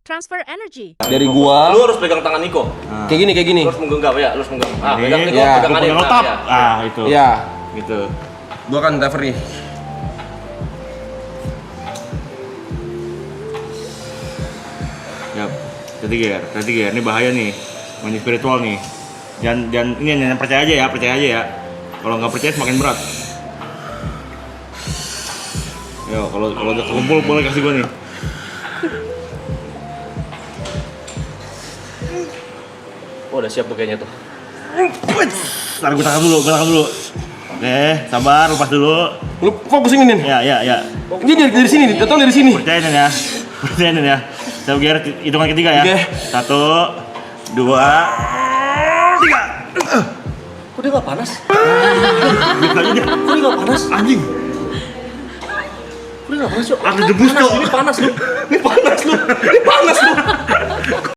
Transfer energy. Dari gua. Lu harus pegang tangan Niko. Kayak gini, kayak gini. Lu harus menggenggam ya, lu harus menggenggam. Ah, pegang Niko, Ya. pegang Adit. Notap. Ya. Ah, itu. Iya. Gitu. Gua kan referee. Yap. Tadi gear. Ini bahaya nih. Main spiritual nih. Jangan ini percaya aja ya. Kalau nggak percaya semakin berat. Yo, kalau udah kumpul boleh kasih gua nih. Oh, udah siap tuh kayaknya tuh. Ntar gue tangkap dulu. Oke, sabar, lepas dulu. Lu fokus ini nih. Ya. Ini dari sini nih, datang dari sini. Percayain ya. Saya gear hitungan ketiga ya. Oke. 1, 2, 3. Kok dia nggak panas? Gitu aja deh. Kok dia nggak panas? Anjing. Kok dia nggak panas, Cok? Ada debus, Cok. Ini panas lu. Ini panas lu.